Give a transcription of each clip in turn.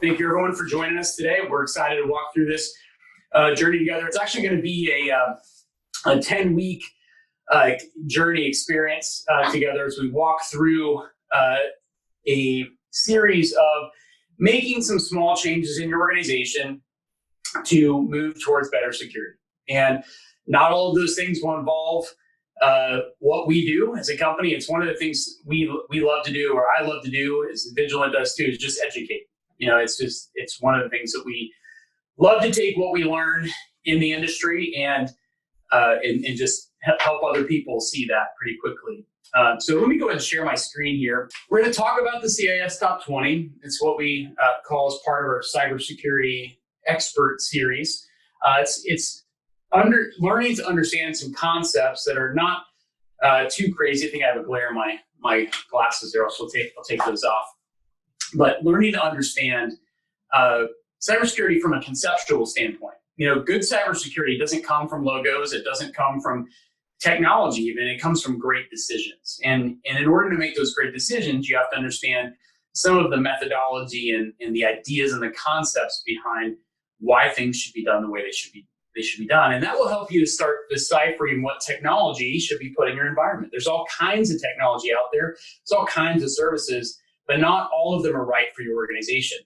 Thank you everyone for joining us today. We're excited to walk through this journey together. It's actually going to be a 10-week journey experience together as we walk through a series of making some small changes in your organization to move towards better security. And not all of those things will involve what we do as a company. It's one of the things we love to do, or I love to do, as Vigilant does too, is just educate. It's one of the things that we love to take what we learn in the industry and just help other people see that pretty quickly. So let me go ahead and share my screen here. We're going to talk about the CIS Top 20. It's what we call as part of our cybersecurity expert series. It's learning to understand some concepts that are not too crazy. I think I have a glare in my glasses there, so I'll take those off. But learning to understand cybersecurity from a conceptual standpoint. Good cybersecurity doesn't come from logos. It doesn't come from technology even. It comes from great decisions. And in order to make those great decisions, you have to understand some of the methodology and the ideas and the concepts behind why things should be done the way they should be done. And that will help you to start deciphering what technology should be put in your environment. There's all kinds of technology out there. There's all kinds of services, but not all of them are right for your organization.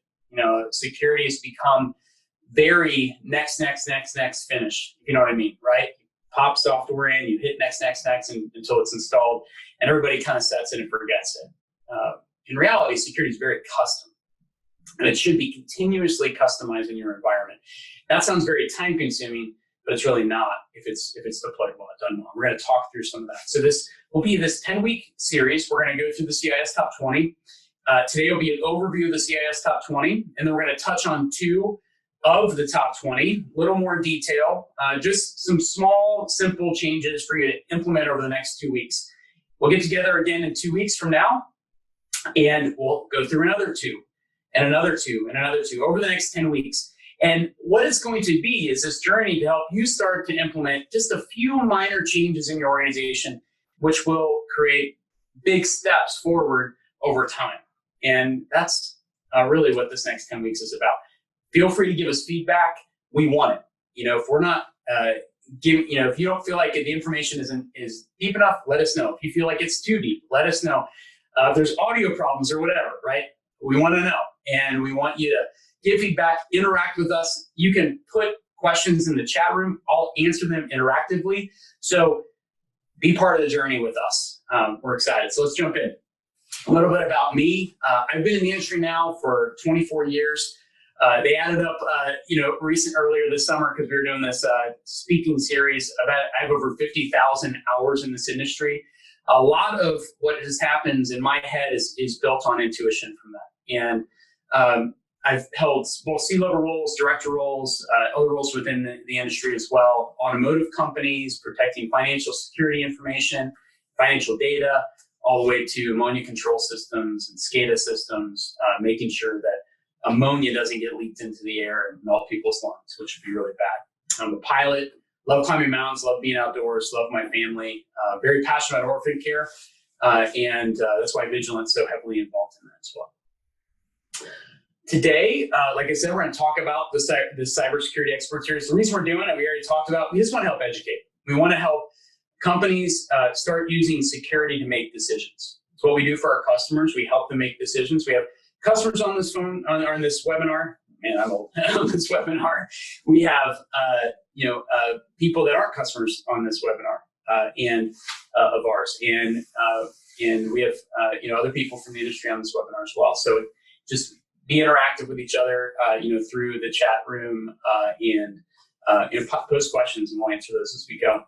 Security has become very next, finish. You know what I mean, right? Pop software in, you hit next, until it's installed, and everybody kind of sets it and forgets it. In reality, security is very custom, and it should be continuously customized in your environment. That sounds very time consuming, but it's really not if it's deployed well, done well. We're going to talk through some of that. So this will be this 10-week series. We're going to go through the CIS Top 20. Today will be an overview of the CIS Top 20, and then we're going to touch on 2 of the top 20, a little more detail, just some small, simple changes for you to implement over the next 2 weeks. We'll get together again in 2 weeks from now, and we'll go through another 2, and another 2, and another 2 over the next 10 weeks. And what it's going to be is this journey to help you start to implement just a few minor changes in your organization, which will create big steps forward over time. And that's really what this next 10 weeks is about. Feel free to give us feedback. We want it. If we're not if you don't feel like the information is deep enough, let us know. If you feel like it's too deep, let us know. If there's audio problems or whatever, right? We want to know, and we want you to give feedback, interact with us. You can put questions in the chat room. I'll answer them interactively. So be part of the journey with us. We're excited. So let's jump in. A little bit about me. I've been in the industry now for 24 years. They added up, earlier this summer because we were doing this speaking series. I have over 50,000 hours in this industry. A lot of what has happened in my head is built on intuition from that. And I've held both C-level roles, director roles, other roles within the industry as well. Automotive companies, protecting financial security information, financial data, all the way to ammonia control systems and SCADA systems, making sure that ammonia doesn't get leaked into the air and melt people's lungs, which would be really bad. I'm a pilot, love climbing mountains, love being outdoors, love my family, very passionate about orphan care, and that's why Vigilant's so heavily involved in that as well. Today, like I said, we're going to talk about the cybersecurity expert series. The reason we're doing it, we already talked about, we just want to help educate. We want to help companies start using security to make decisions. It's what we do for our customers. We help them make decisions. We have customers on this phone, on this webinar. Man, I'm old. On this webinar, we have people that aren't customers on this webinar and of ours, and we have other people from the industry on this webinar as well. So just be interactive with each other, through the chat room, and post questions, and we'll answer those as we go.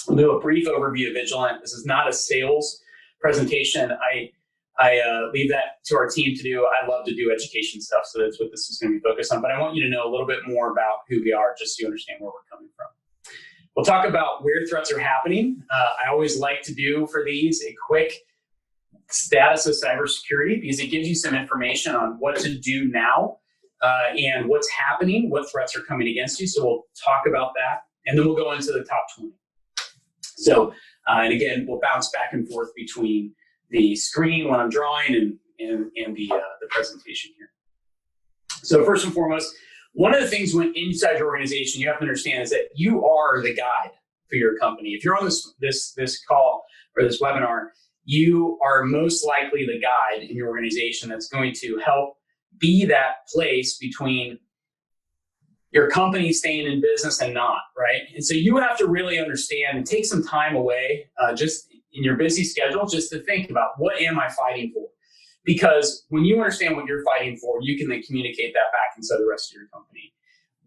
We'll do a brief overview of Vigilant. This is not a sales presentation. I leave that to our team to do. I love to do education stuff, so that's what this is going to be focused on. But I want you to know a little bit more about who we are, just so you understand where we're coming from. We'll talk about where threats are happening. I always like to do for these a quick status of cybersecurity, because it gives you some information on what to do now and what's happening, what threats are coming against you. So we'll talk about that, and then we'll go into the top 20. So, and again, we'll bounce back and forth between the screen when I'm drawing and the presentation here. So first and foremost, one of the things when inside your organization you have to understand is that you are the guide for your company. If you're on this call or this webinar, you are most likely the guide in your organization that's going to help be that place between your company staying in business and not, right? And so you have to really understand and take some time away just in your busy schedule just to think about, what am I fighting for? Because when you understand what you're fighting for, you can then communicate that back inside the rest of your company.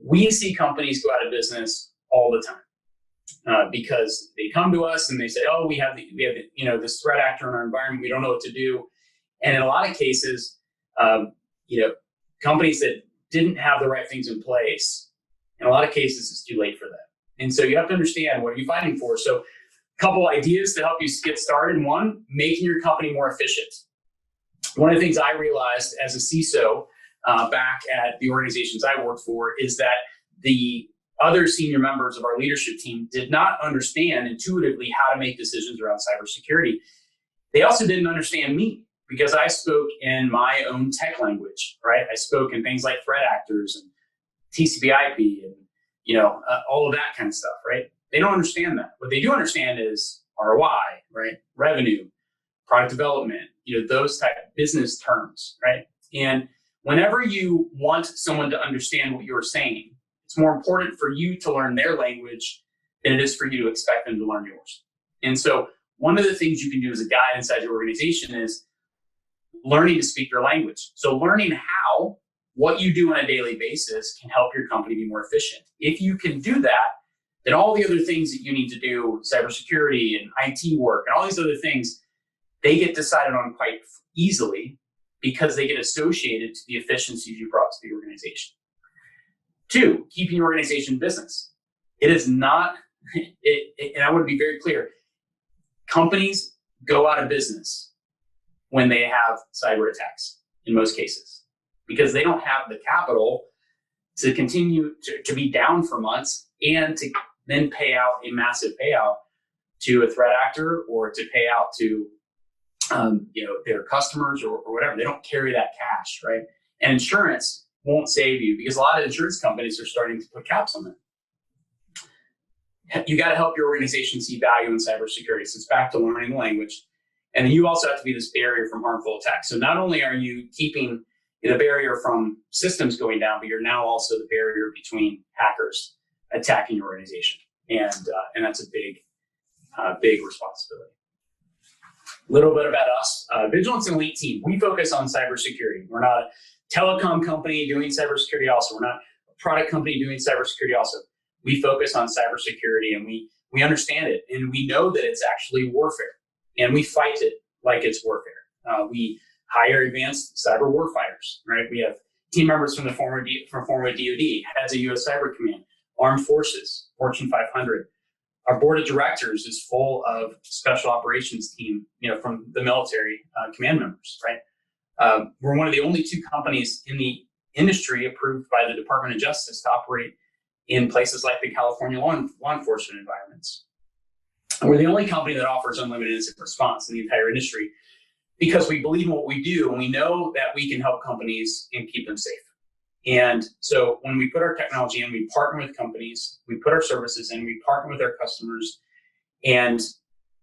We see companies go out of business all the time because they come to us and they say, "Oh, we have this threat actor in our environment. We don't know what to do." And in a lot of cases, companies that didn't have the right things in place, in a lot of cases, it's too late for them. And so you have to understand, what are you fighting for? So a couple ideas to help you get started. One, making your company more efficient. One of the things I realized as a CISO back at the organizations I worked for is that the other senior members of our leadership team did not understand intuitively how to make decisions around cybersecurity. They also didn't understand me, because I spoke in my own tech language, right? I spoke in things like threat actors and TCP/IP and all of that kind of stuff, right? They don't understand that. What they do understand is ROI, right? Revenue, product development, those type of business terms, right? And whenever you want someone to understand what you're saying, it's more important for you to learn their language than it is for you to expect them to learn yours. And so one of the things you can do as a guide inside your organization is learning to speak your language. So learning how what you do on a daily basis can help your company be more efficient. If you can do that, then all the other things that you need to do, cybersecurity and IT work and all these other things, they get decided on quite easily because they get associated to the efficiencies you brought to the organization. 2, keeping your organization in business. It is not, and I want to be very clear, companies go out of business when they have cyber attacks in most cases, because they don't have the capital to continue to be down for months and to then pay out a massive payout to a threat actor or to pay out to their customers or whatever. They don't carry that cash, right? And insurance won't save you, because a lot of insurance companies are starting to put caps on it. You got to help your organization see value in cybersecurity. So it's back to learning the language. And then you also have to be this barrier from harmful attacks. So not only are you keeping the barrier from systems going down, but you're now also the barrier between hackers attacking your organization. And that's a big responsibility. A little bit about us. Vigilance and Elite Team. We focus on cybersecurity. We're not a telecom company doing cybersecurity also. We're not a product company doing cybersecurity also. We focus on cybersecurity, and we understand it, and we know that it's actually warfare, and we fight it like it's warfare. We hire advanced cyber warfighters, right? We have team members from former DoD, heads of U.S. Cyber Command, Armed Forces, Fortune 500. Our board of directors is full of special operations team, from the military command members, right? We're one of the only 2 companies in the industry approved by the Department of Justice to operate in places like the California law enforcement environments. And we're the only company that offers unlimited incident response in the entire industry, because we believe in what we do, and we know that we can help companies and keep them safe. And so when we put our technology in, we partner with companies, we put our services in, we partner with our customers, and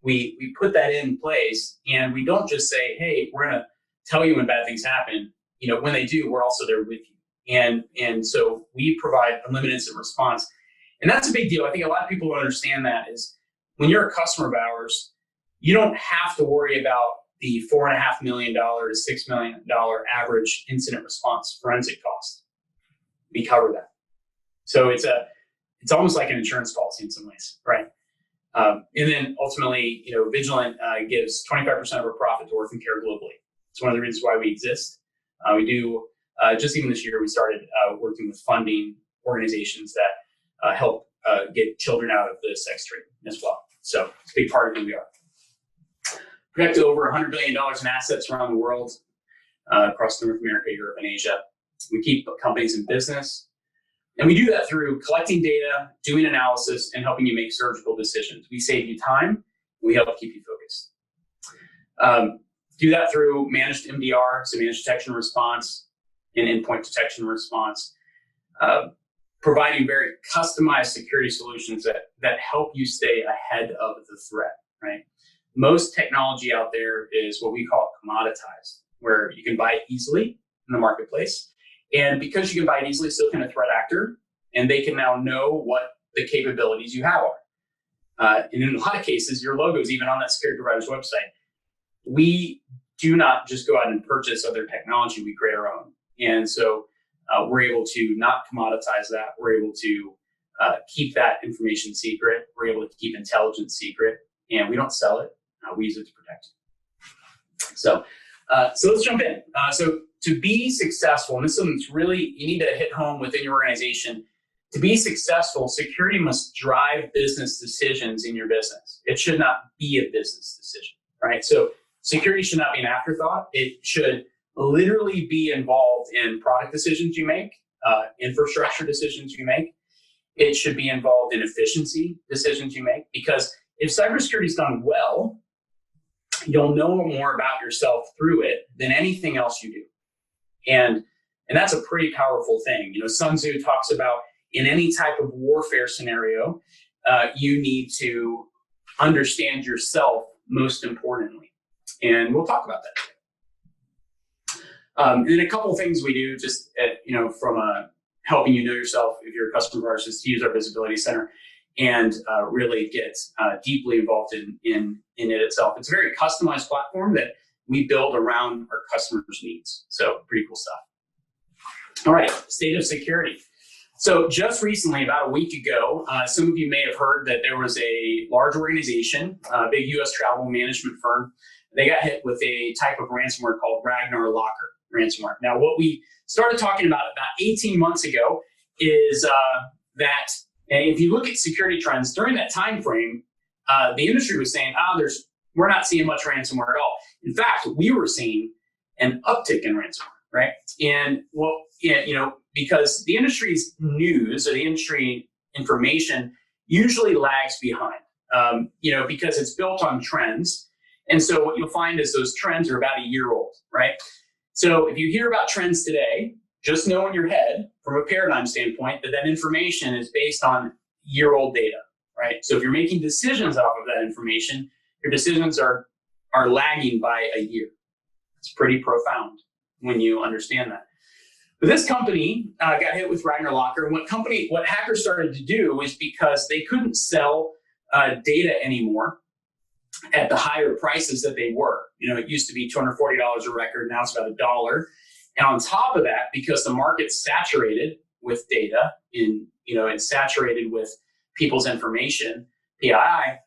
we put that in place. And we don't just say, "Hey, we're going to tell you when bad things happen." When they do, we're also there with you. And so we provide unlimited incident response. And that's a big deal. I think a lot of people don't understand that is, when you're a customer of ours, you don't have to worry about the $4.5 million to $6 million average incident response forensic cost. We cover that. So it's almost like an insurance policy in some ways, right? And then ultimately, Vigilant gives 25% of our profit to orphan care globally. It's one of the reasons why we exist. We do, just even this year, we started working with funding organizations that help get children out of the sex trade as well. So it's a big part of who we are. Protect over $100 billion in assets around the world, across North America, Europe, and Asia. We keep companies in business. And we do that through collecting data, doing analysis, and helping you make surgical decisions. We save you time, and we help keep you focused. Do that through managed MDR, so managed detection and response. in endpoint detection and response, providing very customized security solutions that help you stay ahead of the threat, right? Most technology out there is what we call commoditized, where you can buy it easily in the marketplace. And because you can buy it easily, so can a threat actor, and they can now know what the capabilities you have are. And in a lot of cases, your logo is even on that security provider's website. We do not just go out and purchase other technology, we create our own. And so we're able to not commoditize that. We're able to keep that information secret. We're able to keep intelligence secret, and we don't sell it. We use it to protect it. So let's jump in. So to be successful, and this is something that's really, you need to hit home within your organization. To be successful, security must drive business decisions in your business. It should not be a business decision, right? So security should not be an afterthought. It should literally be involved in product decisions you make, infrastructure decisions you make. It should be involved in efficiency decisions you make, because if cybersecurity is done well, you'll know more about yourself through it than anything else you do. And that's a pretty powerful thing. You know, Sun Tzu talks about in any type of warfare scenario, you need to understand yourself most importantly. And we'll talk about that today. And then a couple of things we do just, from helping you know yourself if you're a customer of ours, is to use our visibility center and really get deeply involved in it itself. It's a very customized platform that we build around our customers' needs. So pretty cool stuff. All right, state of security. So just recently, about a week ago, some of you may have heard that there was a large organization, a big US travel management firm. They got hit with a type of ransomware called Ragnar Locker ransomware. Now, what we started talking about 18 months ago is that, and if you look at security trends during that time frame, the industry was saying, we're not seeing much ransomware at all. In fact, we were seeing an uptick in ransomware, right? And because the industry's news or the industry information usually lags behind, because it's built on trends. And so what you'll find is those trends are about a year old, right? So if you hear about trends today, just know in your head, from a paradigm standpoint, that information is based on year-old data, right? So if you're making decisions off of that information, your decisions are lagging by a year. It's pretty profound when you understand that. But this company got hit with Ragnar Locker, and what hackers started to do was, because they couldn't sell data anymore at the higher prices that they were. It used to be $240 a record, now it's about $1. And on top of that, because the market's saturated with data, it's saturated with people's information, PII,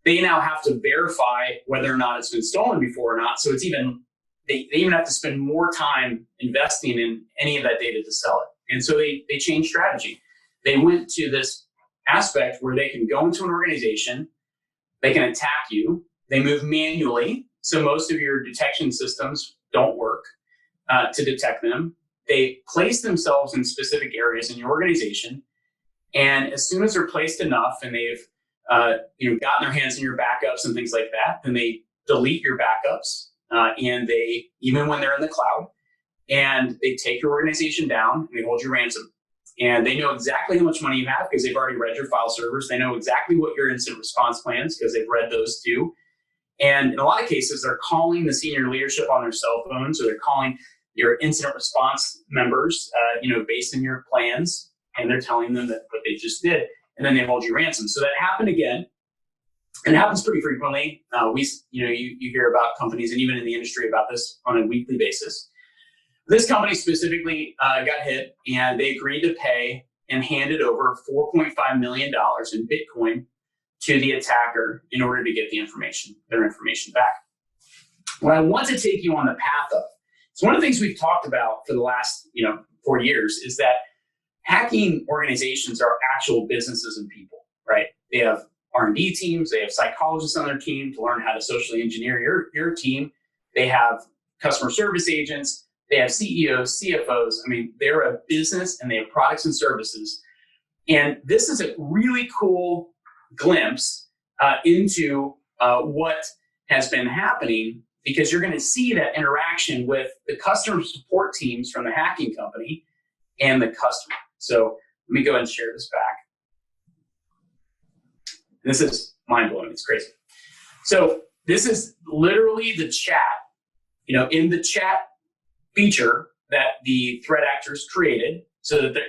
they now have to verify whether or not it's been stolen before or not. So they even have to spend more time investing in any of that data to sell it. And so they changed strategy. They went to this aspect where they can go into an organization, they can attack you, they move manually, so most of your detection systems don't work to detect them. They place themselves in specific areas in your organization, and as soon as they're placed enough and they've gotten their hands in your backups and things like that, then they delete your backups, and they, even when they're in the cloud, and they take your organization down and they hold you ransom. And they know exactly how much money you have because they've already read your file servers. They know exactly what your incident response plans because they've read those too. And in a lot of cases, they're calling the senior leadership on their cell phones, or they're calling your incident response members, based on your plans, and they're telling them that what they just did, and then they hold you ransom. So that happened again, and it happens pretty frequently. You hear about companies, and even in the industry, about this on a weekly basis. This company specifically got hit, and they agreed to pay and handed over $4.5 million in Bitcoin to the attacker in order to get their information back. What I want to take you on the path of, so one of the things we've talked about for the last 4 years is that hacking organizations are actual businesses and people, right? They have R&D teams, they have psychologists on their team to learn how to socially engineer your team. They have customer service agents. They have CEOs, CFOs. I mean, they're a business and they have products and services. And this is a really cool glimpse into what has been happening because you're going to see that interaction with the customer support teams from the hacking company and the customer. So let me go and share this back. This is mind-blowing. It's crazy. So this is literally the chat, in the chat feature that the threat actors created so that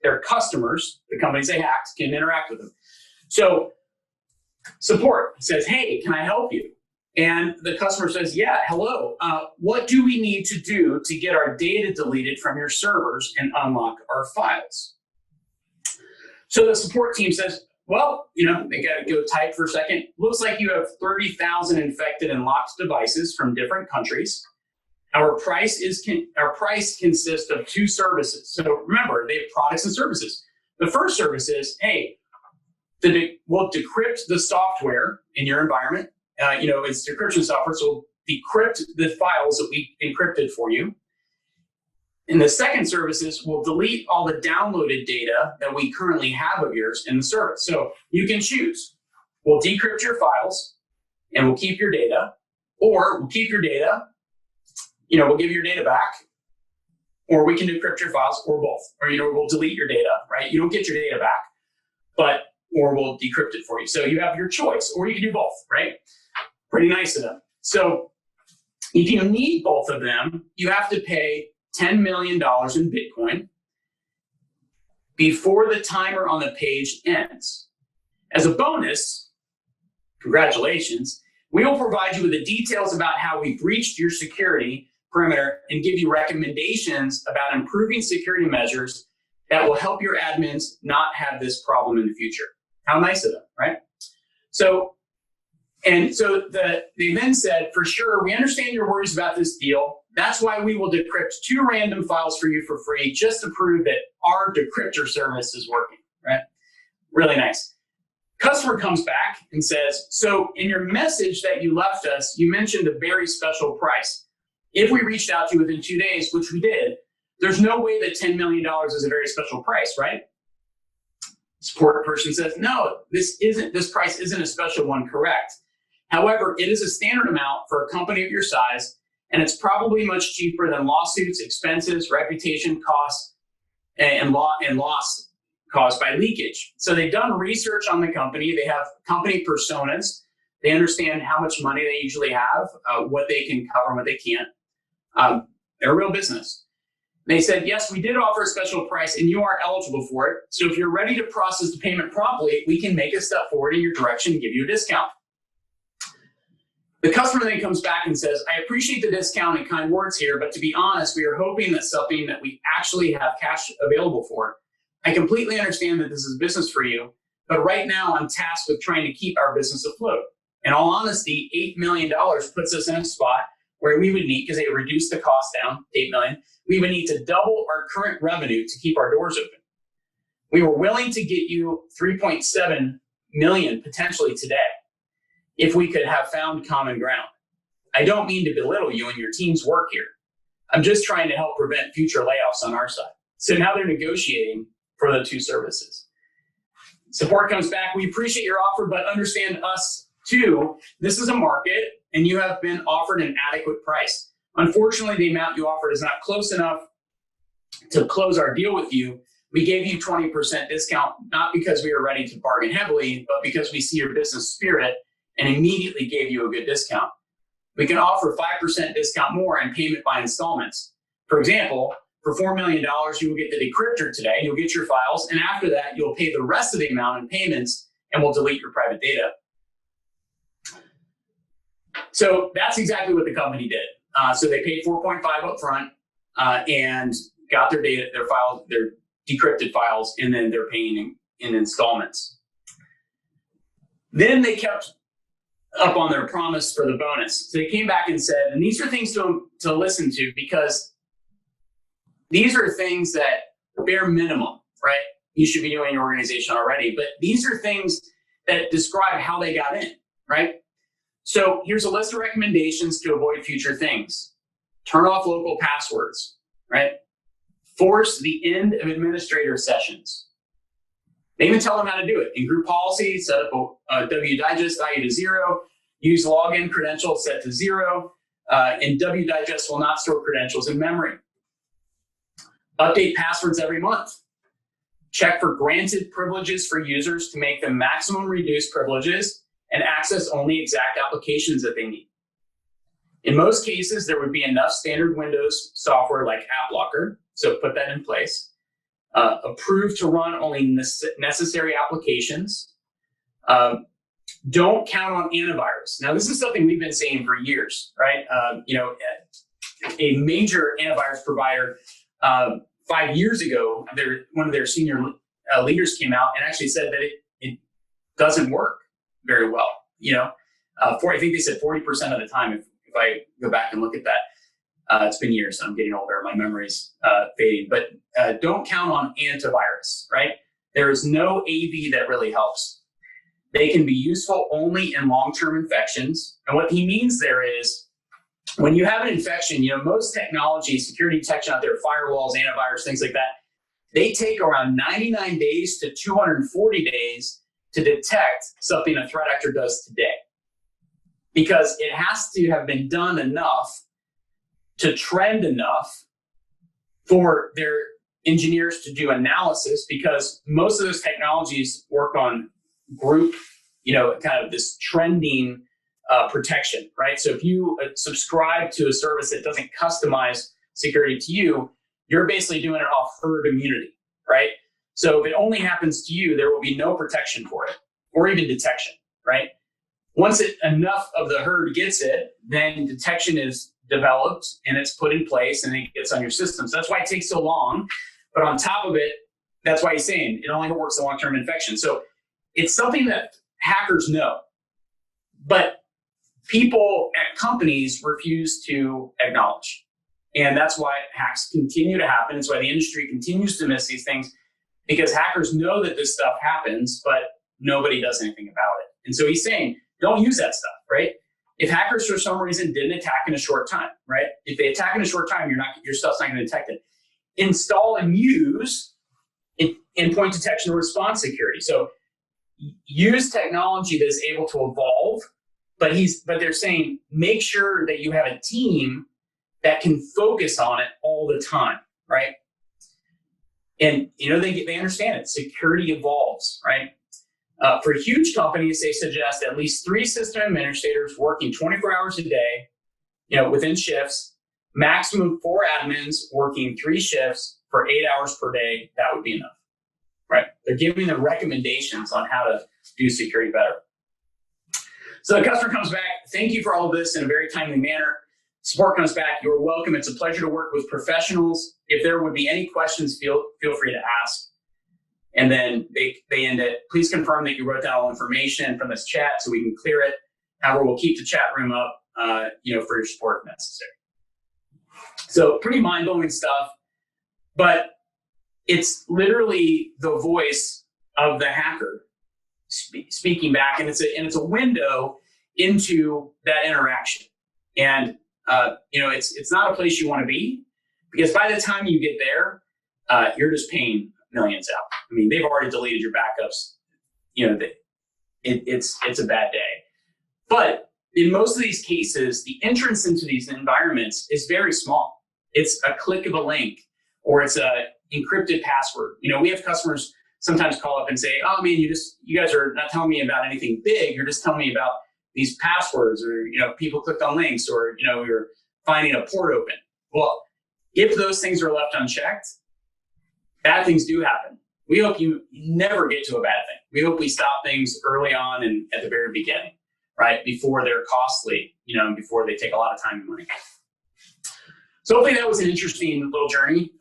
their customers, the companies they hacked, can interact with them. So support says, hey, can I help you? And the customer says, yeah, hello. What do we need to do to get our data deleted from your servers and unlock our files? So the support team says, well, they got to go type for a second. Looks like you have 30,000 infected and locked devices from different countries. Our price consists of two services. So remember, they have products and services. The first service is, hey, we'll decrypt the software in your environment. It's decryption software, so we'll decrypt the files that we encrypted for you. And the second service is we'll delete all the downloaded data that we currently have of yours in the service. So you can choose. We'll decrypt your files and we'll keep your data, or we'll keep your data, we'll give you your data back, or we can decrypt your files, or both. Or, we'll delete your data, right? You don't get your data back, or we'll decrypt it for you. So you have your choice, or you can do both, right? Pretty nice of them. So if you need both of them, you have to pay $10 million in Bitcoin before the timer on the page ends. As a bonus, congratulations, we will provide you with the details about how we breached your security perimeter and give you recommendations about improving security measures that will help your admins not have this problem in the future. How nice of them, right? So they then said, for sure, we understand your worries about this deal. That's why we will decrypt 2 random files for you for free, just to prove that our decryptor service is working, right? Really nice. Customer comes back and says, so in your message that you left us, you mentioned a very special price. If we reached out to you within 2 days, which we did, there's no way that $10 million is a very special price, right? Support person says, no, this price isn't a special one, correct? However, it is a standard amount for a company of your size, and it's probably much cheaper than lawsuits, expenses, reputation costs, and loss caused by leakage. So they've done research on the company. They have company personas. They understand how much money they usually have, what they can cover and what they can't. They're a real business. They said, yes, we did offer a special price and you are eligible for it. So if you're ready to process the payment promptly, we can make a step forward in your direction and give you a discount. The customer then comes back and says, I appreciate the discount and kind words here, but to be honest, we are hoping that something that we actually have cash available for. I completely understand that this is business for you, but right now I'm tasked with trying to keep our business afloat. In all honesty, $8 million puts us in a spot where we would need, because they reduced the cost down, $8 million, we would need to double our current revenue to keep our doors open. We were willing to get you $3.7 million potentially today if we could have found common ground. I don't mean to belittle you and your team's work here. I'm just trying to help prevent future layoffs on our side. So now they're negotiating for the 2 services. Support comes back. We appreciate your offer, but understand us too. This is a market and you have been offered an adequate price. Unfortunately, the amount you offered is not close enough to close our deal with you. We gave you 20% discount, not because we were ready to bargain heavily, but because we see your business spirit and immediately gave you a good discount. We can offer 5% discount more and payment by installments. For example, for $4 million, you will get the decryptor today, you'll get your files, and after that, you'll pay the rest of the amount in payments and we'll delete your private data. So that's exactly what the company did. So they paid 4.5 up front and got their data, their files, their decrypted files, and then they're paying in installments. Then they kept up on their promise for the bonus. So they came back and said, and these are things to listen to because these are things that bare minimum, right? You should be doing in your organization already, but these are things that describe how they got in, right? So here's a list of recommendations to avoid future things. Turn off local passwords, right? Force the end of administrator sessions. They even tell them how to do it. In group policy, set up a W digest value to 0, use login credentials set to 0, And wdigest will not store credentials in memory. Update passwords every month. Check for granted privileges for users to make them maximum reduced privileges and access only exact applications that they need. In most cases, there would be enough standard Windows software like AppLocker, so put that in place. Approved to run only necessary applications. Don't count on antivirus. Now, this is something we've been saying for years, right? A major antivirus provider 5 years ago, one of their senior leaders came out and actually said that it doesn't work very well. I think they said 40% of the time. If I go back and look at that, it's been years. So I'm getting older. My memory's fading. But don't count on antivirus, right? There is no AV that really helps. They can be useful only in long-term infections. And what he means there is, when you have an infection, most technology, security detection out there, firewalls, antivirus, things like that, they take around 99 days to 240 days to detect something a threat actor does today. Because it has to have been done enough to trend enough for their engineers to do analysis, because most of those technologies work on group, kind of this trending protection, right? So if you subscribe to a service that doesn't customize security to you, you're basically doing it off herd immunity, right? So if it only happens to you, there will be no protection for it or even detection, right? Once enough of the herd gets it, then detection is developed and it's put in place and it gets on your system. So that's why it takes so long. But on top of it, that's why he's saying it only works in long-term infection. So it's something that hackers know, but people at companies refuse to acknowledge. And that's why hacks continue to happen. It's why the industry continues to miss these things, because hackers know that this stuff happens, but nobody does anything about it. And so he's saying, don't use that stuff, right? If hackers for some reason didn't attack in a short time, right? If they attack in a short time, your stuff's not going to detect it. Install and use endpoint detection and response security. So use technology that is able to evolve, but they're saying make sure that you have a team that can focus on it all the time, right? And they understand it. Security evolves, right? For huge companies, they suggest at least 3 system administrators working 24 hours a day, within shifts, maximum 4 admins working 3 shifts for 8 hours per day. That would be enough, right? They're giving them recommendations on how to do security better. So the customer comes back, thank you for all of this in a very timely manner. Support comes back, you're welcome. It's a pleasure to work with professionals. If there would be any questions, feel free to ask. And then they end it. Please confirm that you wrote down all information from this chat so we can clear it. However, we'll keep the chat room up, for your support if necessary. So pretty mind-blowing stuff, but it's literally the voice of the hacker speaking back, and it's a window into that interaction. And it's not a place you want to be, because by the time you get there, you're just paying millions out. I mean, they've already deleted your backups. It's a bad day. But in most of these cases, the entrance into these environments is very small. It's a click of a link, or it's a encrypted password. We have customers sometimes call up and say, "Oh man, you guys are not telling me about anything big. You're just telling me about these passwords, or people clicked on links, or you're finding a port open." Well, if those things are left unchecked, bad things do happen. We hope you never get to a bad thing. We hope we stop things early on and at the very beginning, right? Before they're costly, before they take a lot of time and money. So hopefully that was an interesting little journey,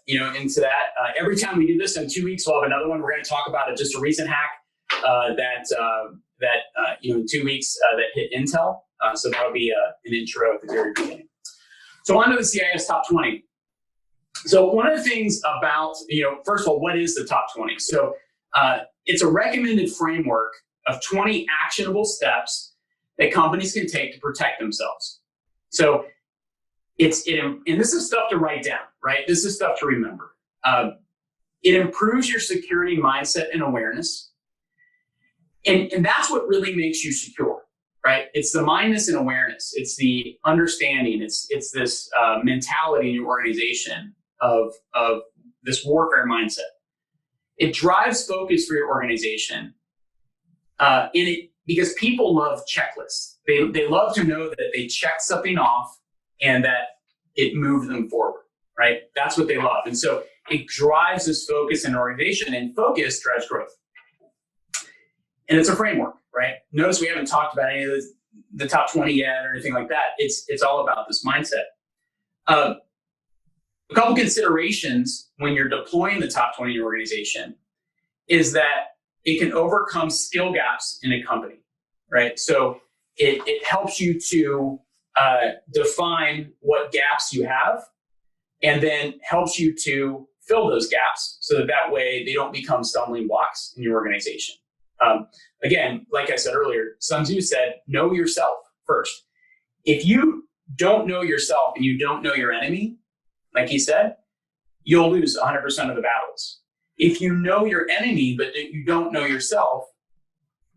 into that. Every time we do this, in 2 weeks, we'll have another one. We're going to talk about just a recent hack that in 2 weeks that hit Intel. So that'll be an intro at the very beginning. So on to the CIS Top 20. So one of the things about, first of all, what is the Top 20? So it's a recommended framework of 20 actionable steps that companies can take to protect themselves. So and this is stuff to write down, right? This is stuff to remember. It improves your security mindset and awareness. And that's what really makes you secure, right? It's the mindness and awareness. It's the understanding. It's this mentality in your organization of this warfare mindset. It drives focus for your organization, because people love checklists. They love to know that they checked something off and that it moved them forward, right? That's what they love. And so it drives this focus in an organization, and focus drives growth. And it's a framework, right? Notice we haven't talked about any of the top 20 yet or anything like that. It's all about this mindset. A couple considerations when you're deploying the top 20 in your organization is that it can overcome skill gaps in a company, right? So it helps you to define what gaps you have, and then helps you to fill those gaps so that way they don't become stumbling blocks in your organization. Again, like I said earlier, Sun Tzu said, know yourself first. If you don't know yourself and you don't know your enemy, like he said, you'll lose 100% of the battles. If you know your enemy, but you don't know yourself,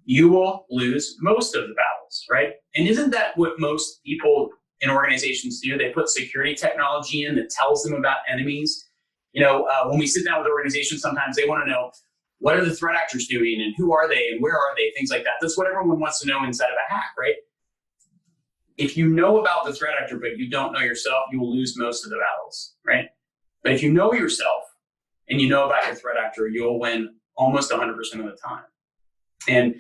you will lose most of the battles, right? And isn't that what most people in organizations do? They put security technology in that tells them about enemies. When we sit down with organizations, sometimes they want to know, what are the threat actors doing and who are they and where are they? Things like that. That's what everyone wants to know inside of a hack, right? If you know about the threat actor, but you don't know yourself, you will lose most of the battles, right? But if you know yourself and you know about your threat actor, you'll win almost 100% of the time. And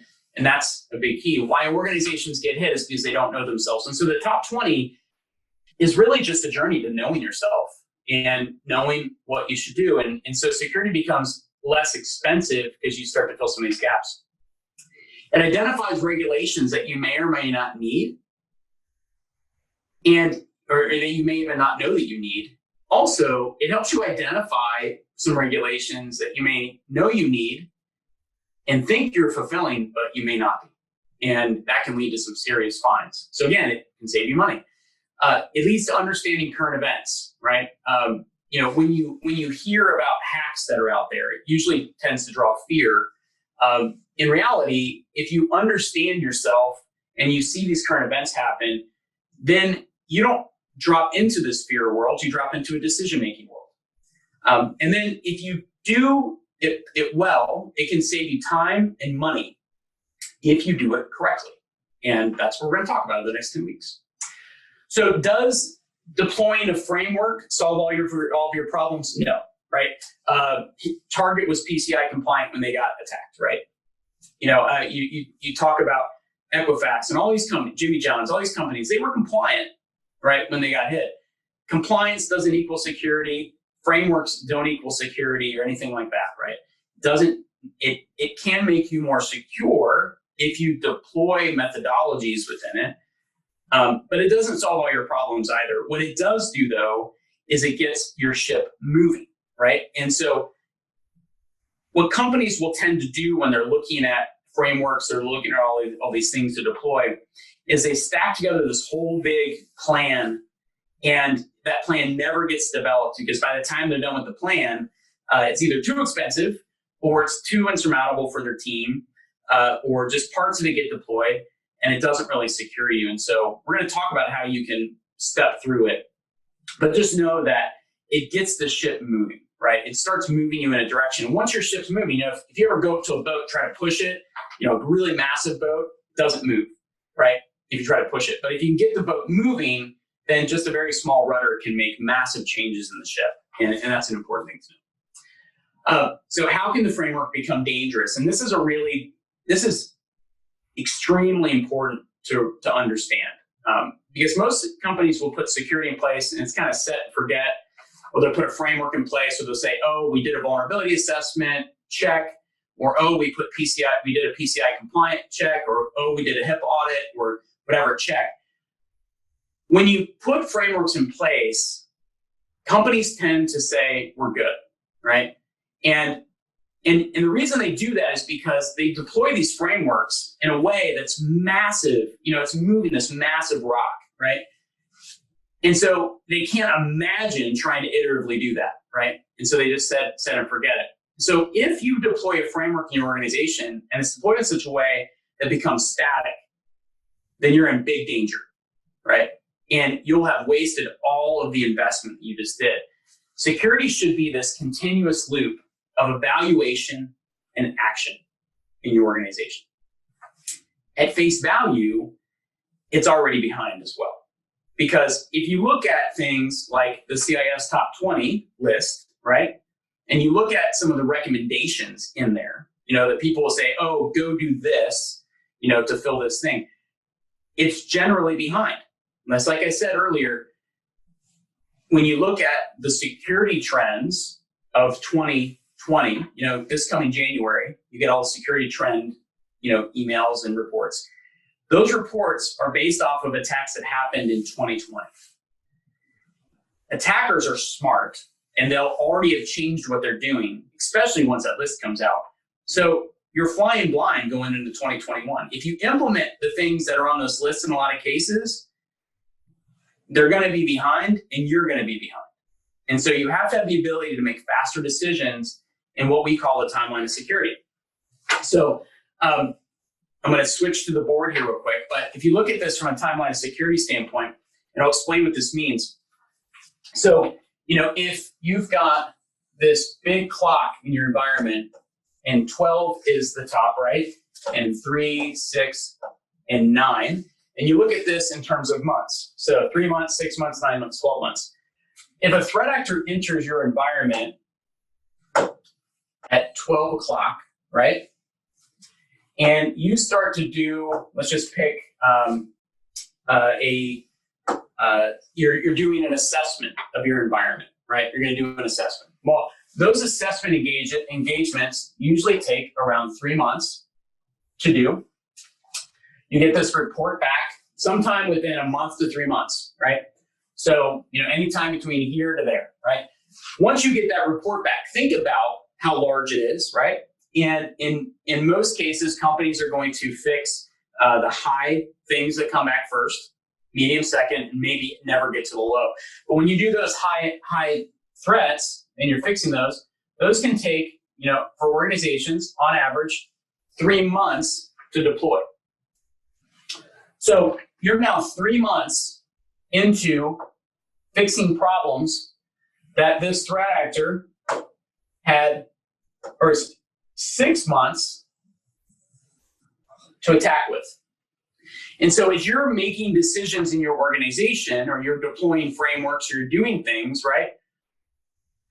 that's a big key. Why organizations get hit is because they don't know themselves. And so the top 20 is really just a journey to knowing yourself and knowing what you should do. And so security becomes less expensive because you start to fill some of these gaps. It identifies regulations that you may or may not need, or that you may even not know that you need. Also, it helps you identify some regulations that you may know you need and think you're fulfilling, but you may not be. And that can lead to some serious fines. So again, it can save you money. It leads to understanding current events, right? When you hear about hacks that are out there, it usually tends to draw fear. In reality, if you understand yourself and you see these current events happen, then you don't drop into this fear world, you drop into a decision-making world. And then if you do it well, it can save you time and money if you do it correctly. And that's what we're going to talk about in the next 2 weeks. So does deploying a framework solve all of your problems? No, right? Target was PCI compliant when they got attacked, right? You talk about Equifax and all these companies, Jimmy John's, all these companies, they were compliant, right, when they got hit. Compliance doesn't equal security. Frameworks don't equal security or anything like that, right? It can make you more secure if you deploy methodologies within it. But it doesn't solve all your problems either. What it does do, though, is it gets your ship moving, right? And so what companies will tend to do when they're looking at frameworks, they're looking at all these things to deploy, is they stack together this whole big plan, and that plan never gets developed because by the time they're done with the plan, it's either too expensive or it's too insurmountable for their team, or just parts of it get deployed and it doesn't really secure you. And so we're going to talk about how you can step through it, but just know that it gets the ship moving, right? It starts moving you in a direction. Once your ship's moving, if you ever go up to a boat, try to push it, a really massive boat doesn't move, right? If you try to push it. But if you can get the boat moving, then just a very small rudder can make massive changes in the ship. And that's an important thing to know. So how can the framework become dangerous? And this is extremely important to understand, because most companies will put security in place and it's kind of set and forget, or they'll put a framework in place, or they'll say, oh, we did a vulnerability assessment, check, or oh, we did a PCI compliant check, or oh, we did a HIPAA audit, or whatever, check. When you put frameworks in place, companies tend to say we're good, right? And the reason they do that is because they deploy these frameworks in a way that's massive. It's moving this massive rock, right? And so they can't imagine trying to iteratively do that, right? And so they just set and forget it. So if you deploy a framework in your organization and it's deployed in such a way that becomes static, then you're in big danger, right? And you'll have wasted all of the investment you just did. Security should be this continuous loop of evaluation and action in your organization. At face value, it's already behind as well. Because if you look at things like the CIS Top 20 list, right? And you look at some of the recommendations in there, that people will say, oh, go do this, to fill this thing. It's generally behind. And that's like I said earlier, when you look at the security trends of 2020, this coming January, you get all the security trend, emails and reports. Those reports are based off of attacks that happened in 2020. Attackers are smart, and they'll already have changed what they're doing, especially once that list comes out. So you're flying blind going into 2021. If you implement the things that are on this list in a lot of cases, they're going to be behind and you're going to be behind. And so you have to have the ability to make faster decisions in what we call the timeline of security. So I'm going to switch to the board here real quick. But if you look at this from a timeline of security standpoint, and I'll explain what this means. So, if you've got this big clock in your environment and 12 is the top, right? And 3, 6, and 9. And you look at this in terms of months. So 3 months, 6 months, 9 months, 12 months. If a threat actor enters your environment at 12 o'clock, right? And you start to do, let's just pick you're doing an assessment of your environment, right? You're going to do an assessment. Well, those assessment engagements usually take around 3 months to do. You get this report back sometime within a month to 3 months, right? So, anytime between here to there, right? Once you get that report back, think about how large it is, right? And in most cases, companies are going to fix the high things that come back first, medium second, and maybe never get to the low. But when you do those high threats and you're fixing those can take, for organizations on average, 3 months to deploy. So you're now 3 months into fixing problems that this threat actor had, or 6 months to attack with. And so as you're making decisions in your organization, or you're deploying frameworks, or you're doing things, right?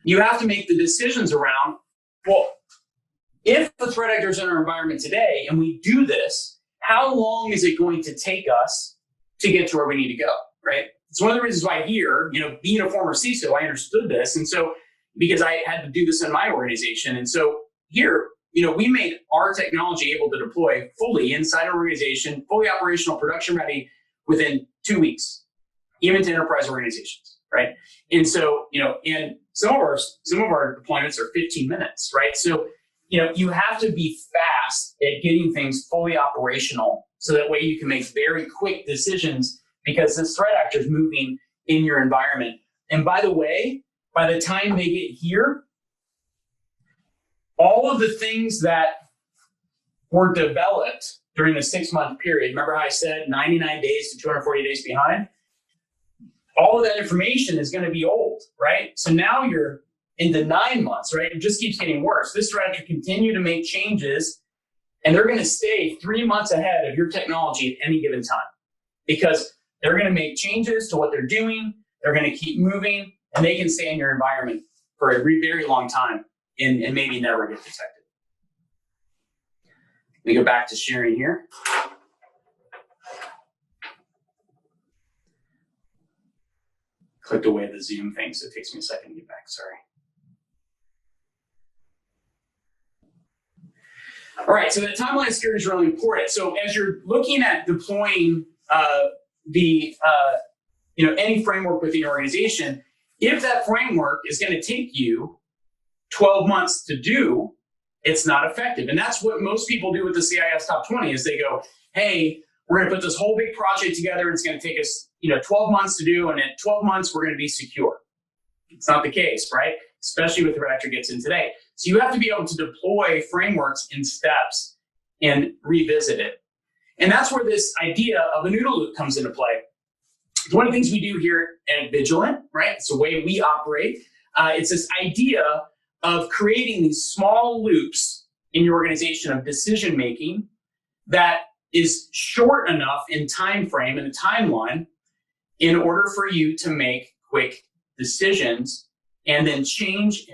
You have to make the decisions around, well, if the threat actor is in our environment today and we do this, how long is it going to take us to get to where we need to go, right? It's one of the reasons why here, being a former CISO, I understood this. And so, because I had to do this in my organization. And so here, we made our technology able to deploy fully inside an organization, fully operational, production ready within 2 weeks, even to enterprise organizations, right? And so, and some of our deployments are 15 minutes, right? So, you have to be fast at getting things fully operational so that way you can make very quick decisions, because this threat actor is moving in your environment. And by the way, by the time they get here, all of the things that were developed during the 6-month period, remember how I said 99 days to 240 days behind? All of that information is going to be old, right? So now you're into 9 months, right? It just keeps getting worse. This threat actor continue to make changes, and they're going to stay 3 months ahead of your technology at any given time, because they're going to make changes to what they're doing. They're going to keep moving, and they can stay in your environment for a very long time and maybe never get detected. Let me go back to sharing here. Clicked away the Zoom thing, so it takes me a second to get back, sorry. All right, so the timeline of security is really important. So as you're looking at deploying any framework within your organization, if that framework is going to take you 12 months to do, it's not effective. And that's what most people do with the CIS Top 20 is they go, hey, we're going to put this whole big project together, and it's going to take us 12 months to do, and at 12 months, we're going to be secure. It's not the case, right? Especially with the threat actor gets in today. So you have to be able to deploy frameworks in steps and revisit it. And that's where this idea of an OODA loop comes into play. One of the things we do here at Vigilant, right? It's the way we operate. It's this idea of creating these small loops in your organization of decision making that is short enough in time frame and a timeline in order for you to make quick decisions, and then change.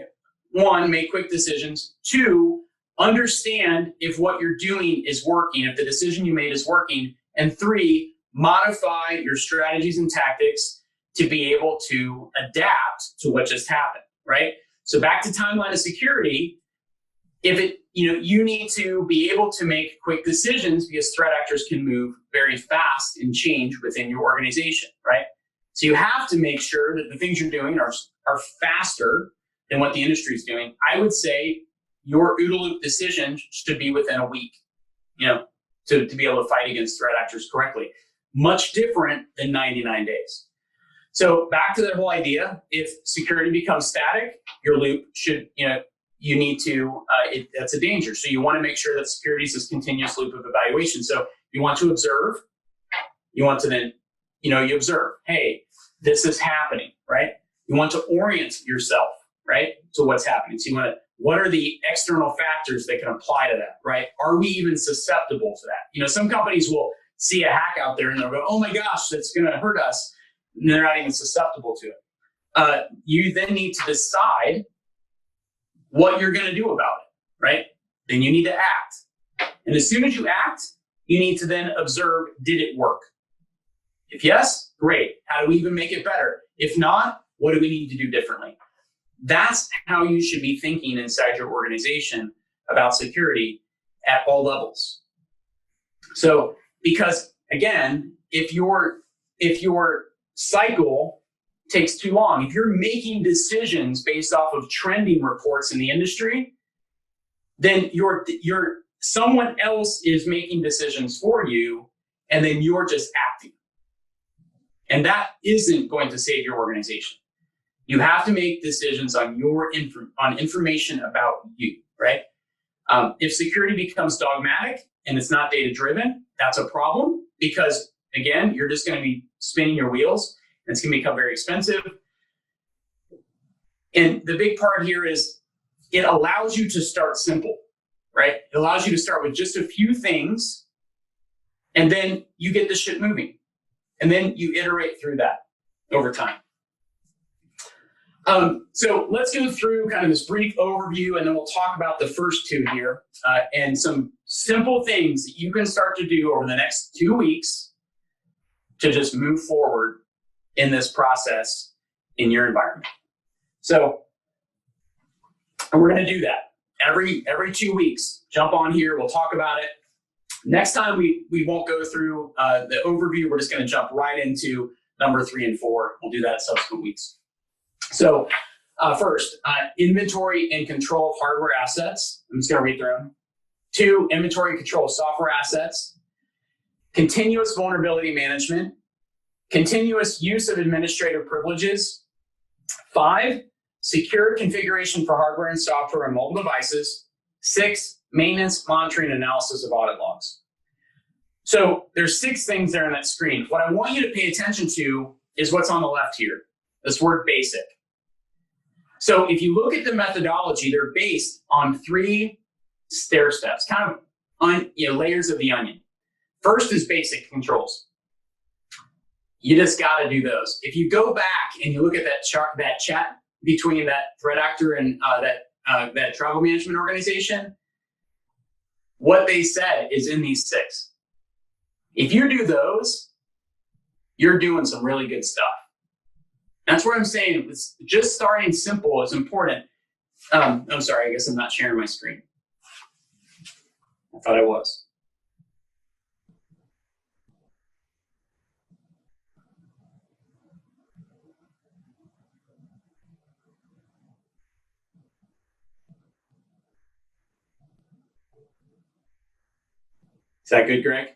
One, make quick decisions. Two, understand if what you're doing is working, if the decision you made is working. And three, modify your strategies and tactics to be able to adapt to what just happened, right? So back to timeline of security, you need to be able to make quick decisions because threat actors can move very fast and change within your organization, right? So you have to make sure that the things you're doing are faster than what the industry is doing. I would say your OODA loop decision should be within a week, to be able to fight against threat actors correctly. Much different than 99 days. So back to that whole idea, if security becomes static, your loop should, you need to, that's a danger. So you want to make sure that security is this continuous loop of evaluation. So you want to observe, you want to then, you observe, hey, this is happening, right? You want to orient yourself, right, to what's happening. So you want to, what are the external factors that can apply to that, right? Are we even susceptible to that? Some companies will see a hack out there and they'll go, oh my gosh, that's going to hurt us. And they're not even susceptible to it. You then need to decide what you're going to do about it, right? Then you need to act. And as soon as you act, you need to then observe, did it work? If yes, great. How do we even make it better? If not, what do we need to do differently? That's how you should be thinking inside your organization about security at all levels. So, because again, if your cycle takes too long, if you're making decisions based off of trending reports in the industry, then someone else is making decisions for you, and then you're just acting. And that isn't going to save your organization. You have to make decisions on on information about you, right? If security becomes dogmatic and it's not data-driven, that's a problem because, again, you're just going to be spinning your wheels and it's going to become very expensive. And the big part here is it allows you to start simple, right? It allows you to start with just a few things and then you get the shit moving. And then you iterate through that over time. So let's go through kind of this brief overview, and then we'll talk about the first two here and some simple things that you can start to do over the next 2 weeks to just move forward in this process in your environment. So we're going to do that every 2 weeks. Jump on here. We'll talk about it. Next time, we won't go through the overview. We're just going to jump right into number 3 and 4. We'll do that subsequent weeks. So first, inventory and control of hardware assets. I'm just going to read through them. 2, inventory and control of software assets. Continuous vulnerability management. Continuous use of administrative privileges. 5, secure configuration for hardware and software on mobile devices. 6, maintenance, monitoring, and analysis of audit logs. So there's 6 things there on that screen. What I want you to pay attention to is what's on the left here, this word basic. So if you look at the methodology, they're based on 3 stair steps, kind of layers of the onion. First is basic controls. You just got to do those. If you go back and you look at that chat between that threat actor and that travel management organization, what they said is in these 6. If you do those, you're doing some really good stuff. That's where I'm saying it's just starting simple is important. I'm sorry, I guess I'm not sharing my screen. I thought I was. Is that good, Greg?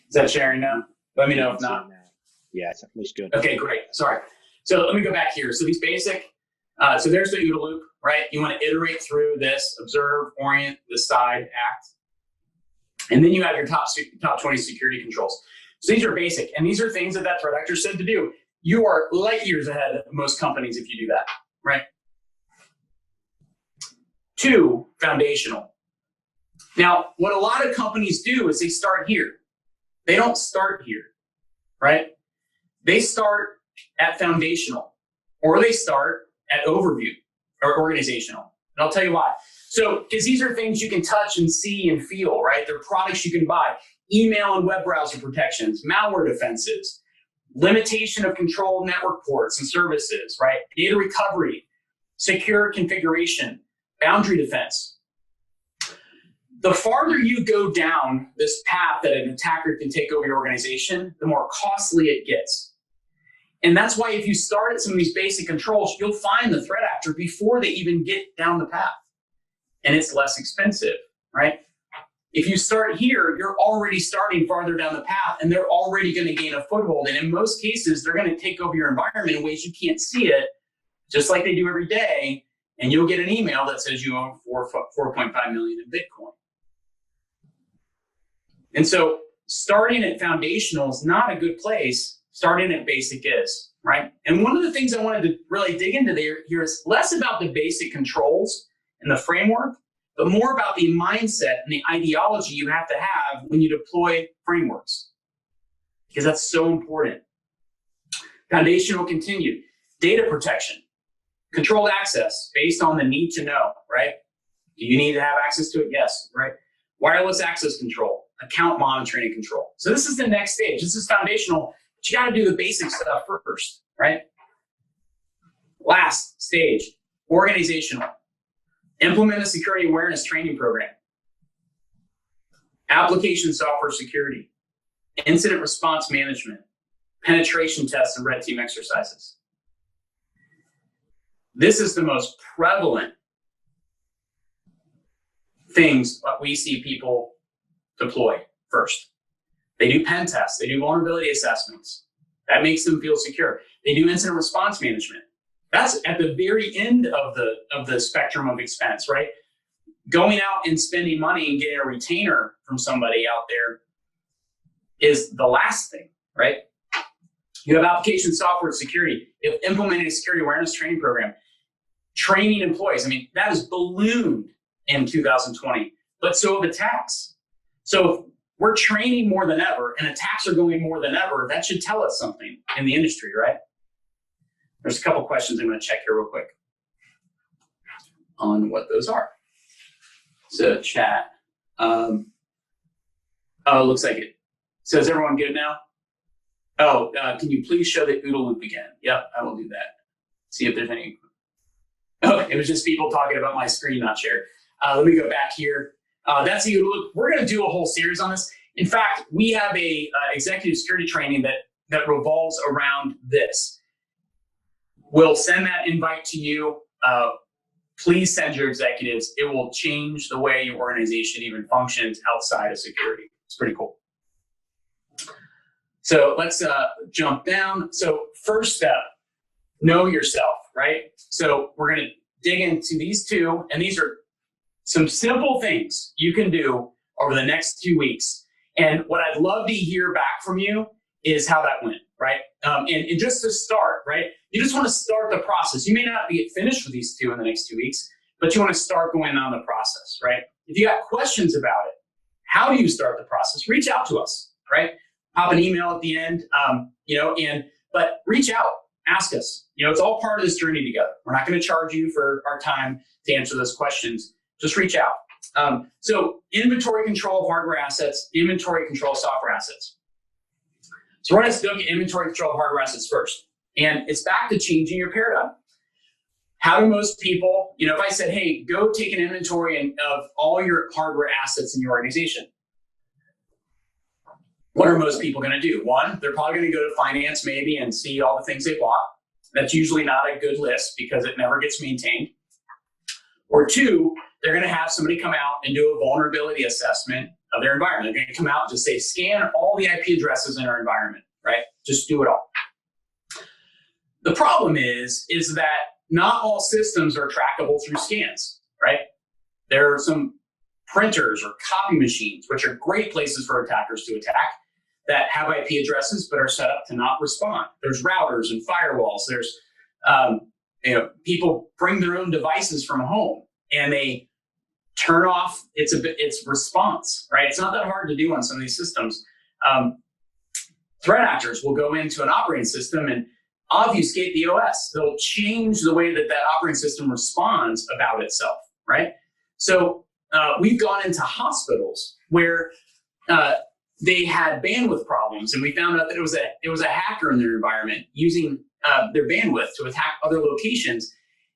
Is that sharing now? Let me know if not. Yeah, it looks good. Okay, great. Sorry. So let me go back here. So these basic So there's the OODA loop, right? You want to iterate through this: observe, orient, decide, act. And then you have your top 20 security controls. So these are basic, and these are things that threat actor said to do. You are light years ahead of most companies if you do that, right? 2, foundational. Now, what a lot of companies do is they start here. They don't start here, right? They start at foundational, or they start at overview or organizational. And I'll tell you why. So, because these are things you can touch and see and feel, right? They're products you can buy. Email and web browser protections, malware defenses, limitation of controlled network ports and services, right? Data recovery, secure configuration, boundary defense. The farther you go down this path that an attacker can take over your organization, the more costly it gets. And that's why if you start at some of these basic controls, you'll find the threat actor before they even get down the path. And it's less expensive, right? If you start here, you're already starting farther down the path, and they're already going to gain a foothold. And in most cases, they're going to take over your environment in ways you can't see it, just like they do every day. And you'll get an email that says you own 4.5 million in Bitcoin. And so starting at foundational is not a good place. Starting at basic is, right? And one of the things I wanted to really dig into here is less about the basic controls and the framework, but more about the mindset and the ideology you have to have when you deploy frameworks, because that's so important. Foundational continued. Data protection. Controlled access based on the need to know, right? Do you need to have access to it? Yes, right? Wireless access control, account monitoring and control. So this is the next stage. This is foundational, but you got to do the basic stuff first, right? Last stage, organizational. Implement a security awareness training program. Application software security. Incident response management. Penetration tests and red team exercises. This is the most prevalent things that we see people deploy first. They do pen tests. They do vulnerability assessments. That makes them feel secure. They do incident response management. That's at the very end of the spectrum of expense, right? Going out and spending money and getting a retainer from somebody out there is the last thing, right? You have application software security. You have implemented a security awareness training program. Training employees. I mean, that has ballooned in 2020, but so have attacks. So if we're training more than ever and attacks are going more than ever, that should tell us something in the industry, right? There's a couple questions I'm going to check here real quick on what those are. So chat. Oh, it looks like it. So is everyone good now? Oh, can you please show the OODA loop again? Yep, I will do that. See if there's any. Oh, it was just people talking about my screen not shared. Let me go back here. That's the OODA loop. We're going to do a whole series on this. In fact, we have a executive security training that revolves around this. We'll send that invite to you. Please send your executives. It will change the way your organization even functions outside of security. It's pretty cool. So let's jump down. So first step, know yourself, right? So we're going to dig into these two, and these are some simple things you can do over the next 2 weeks. And what I'd love to hear back from you is how that went, right? And just to start, right? You just want to start the process. You may not get finished with these two in the next 2 weeks, but you want to start going on the process, right? If you got questions about it, how do you start the process? Reach out to us, right? Pop an email at the end, but reach out, ask us. It's all part of this journey together. We're not going to charge you for our time to answer those questions. Just reach out. So inventory control of hardware assets, inventory control of software assets. So we're going to look at inventory control of hardware assets first. And it's back to changing your paradigm. How do most people, if I said, hey, go take an inventory of all your hardware assets in your organization, what are most people going to do? One, they're probably going to go to finance maybe and see all the things they bought. That's usually not a good list because it never gets maintained. Or two, they're going to have somebody come out and do a vulnerability assessment of their environment. They're going to come out and just say, scan all the IP addresses in our environment, right? Just do it all. The problem is that not all systems are trackable through scans, right? There are some printers or copy machines, which are great places for attackers to attack, that have IP addresses but are set up to not respond. There's routers and firewalls. There's people bring their own devices from home and they turn off its response, right? It's not that hard to do on some of these systems. Threat actors will go into an operating system and obfuscate the OS. They'll change the way that operating system responds about itself, right? So we've gone into hospitals where they had bandwidth problems, and we found out that it was a hacker in their environment using their bandwidth to attack other locations,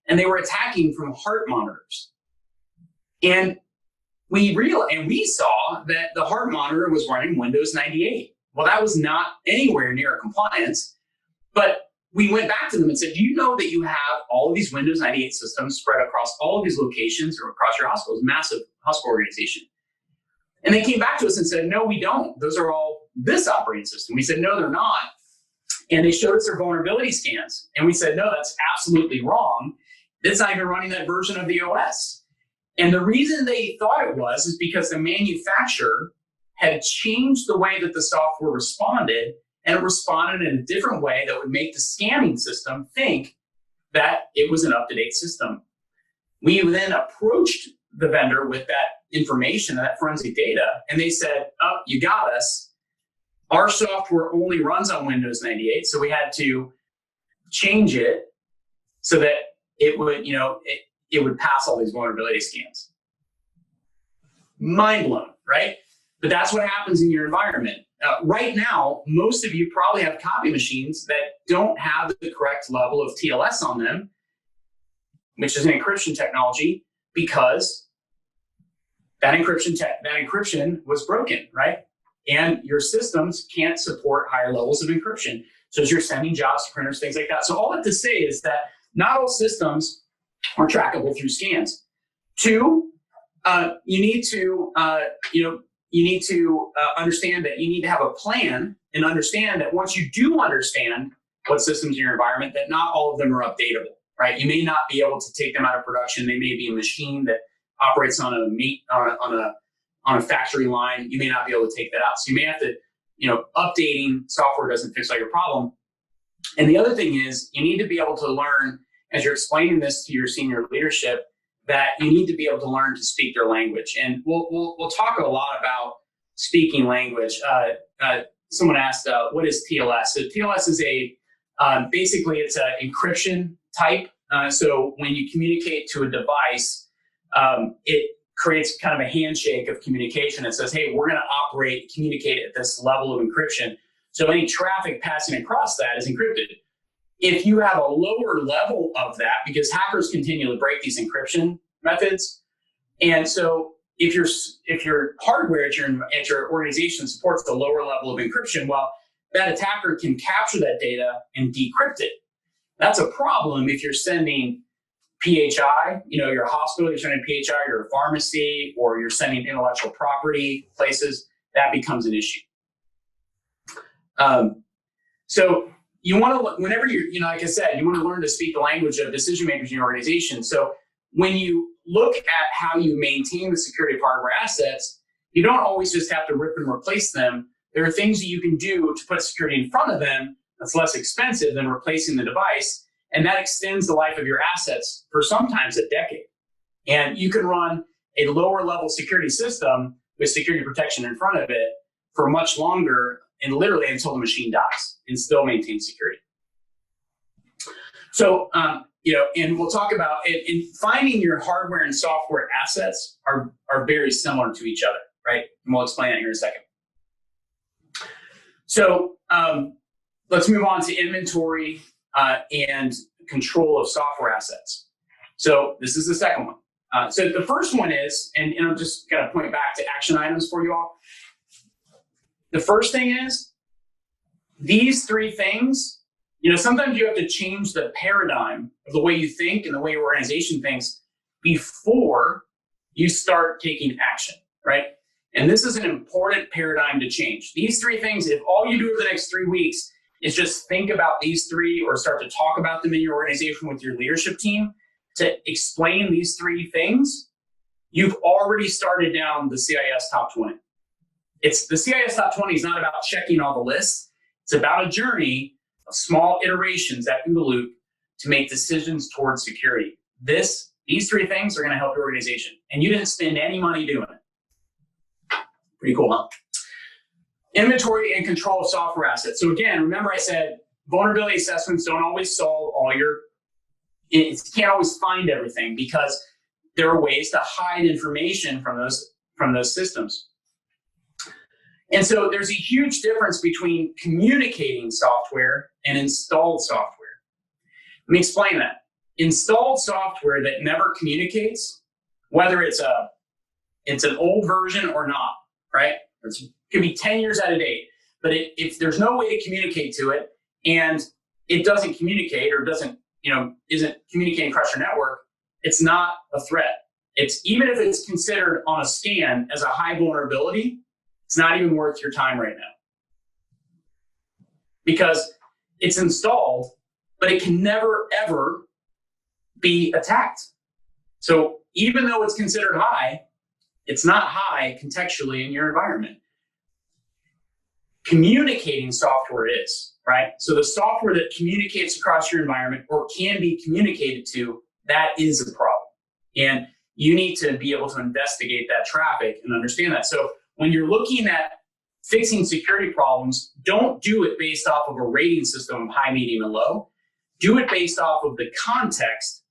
and they were attacking from heart monitors. And we saw that the heart monitor was running Windows 98. Well, that was not anywhere near compliance, but we went back to them and said, do you know that you have all of these Windows 98 systems spread across all of these locations or across your hospitals, massive hospital organization? And they came back to us and said, no, we don't. Those are all this operating system. We said, no, they're not. And they showed us their vulnerability scans. And we said, no, that's absolutely wrong. It's not even running that version of the OS. And the reason they thought it was is because the manufacturer had changed the way that the software responded, and it responded in a different way that would make the scanning system think that it was an up-to-date system. We then approached the vendor with that information, that forensic data, and they said, oh, you got us. Our software only runs on Windows 98, so we had to change it so that it would, it would pass all these vulnerability scans. Mind blown, right? But that's what happens in your environment. Right now, most of you probably have copy machines that don't have the correct level of TLS on them, which is an encryption technology, because that encryption was broken, right? And your systems can't support higher levels of encryption. So as you're sending jobs to printers, things like that. So all that to say is that not all systems are trackable through scans. Two, you need to understand that you need to have a plan and understand that once you do understand what systems in your environment, that not all of them are updatable, right? You may not be able to take them out of production. They may be a machine that operates on a factory line. You may not be able to take that out. So you may have to, updating software doesn't fix all your problem. And the other thing is you need to be able to learn, as you're explaining this to your senior leadership, that you need to be able to learn to speak their language. And we'll talk a lot about speaking language. Someone asked, what is TLS? So TLS is basically it's an encryption type. So when you communicate to a device, it creates kind of a handshake of communication that says, hey, we're going to communicate at this level of encryption. So any traffic passing across that is encrypted. If you have a lower level of that, because hackers continually break these encryption methods, and so if your hardware at your organization supports the lower level of encryption, well, that attacker can capture that data and decrypt it. That's a problem if you're sending PHI, your hospital, you're sending PHI, your pharmacy, or you're sending intellectual property places, that becomes an issue. So you want to, whenever you're, like I said, you want to learn to speak the language of decision makers in your organization. So when you look at how you maintain the security of hardware assets, you don't always just have to rip and replace them. There are things that you can do to put security in front of them that's less expensive than replacing the device. And that extends the life of your assets for sometimes a decade. And you can run a lower level security system with security protection in front of it for much longer, and literally until the machine dies, and still maintain security. So, and we'll talk about it. In finding your hardware and software assets are very similar to each other, right? And we'll explain that here in a second. So let's move on to inventory and control of software assets. So this is the second one. So the first one is, and I'm just going to point back to action items for you all. The first thing is these three things, sometimes you have to change the paradigm of the way you think and the way your organization thinks before you start taking action, right? And this is an important paradigm to change. These three things, if all you do over the next 3 weeks is just think about these three or start to talk about them in your organization with your leadership team to explain these three things, you've already started down the CIS top 20. It's the CIS top 20 is not about checking all the lists. It's about a journey of small iterations that OODA loop to make decisions towards security. These three things are going to help your organization, and you didn't spend any money doing it. Pretty cool, huh? Inventory and control of software assets. So again, remember I said vulnerability assessments don't always solve you can't always find everything because there are ways to hide information from those systems. And so there's a huge difference between communicating software and installed software. Let me explain that. Installed software that never communicates, whether it's an old version or not, right? It could be 10 years out of date, but if there's no way to communicate to it and it doesn't communicate or isn't communicating across your network, it's not a threat. Even if it's considered on a scan as a high vulnerability, it's not even worth your time right now because it's installed, but it can never, ever be attacked. So even though it's considered high, it's not high contextually in your environment. Communicating software is, right? So the software that communicates across your environment or can be communicated to, that is a problem. And you need to be able to investigate that traffic and understand that. So when you're looking at fixing security problems, don't do it based off of a rating system of high, medium, and low. Do it based off of the context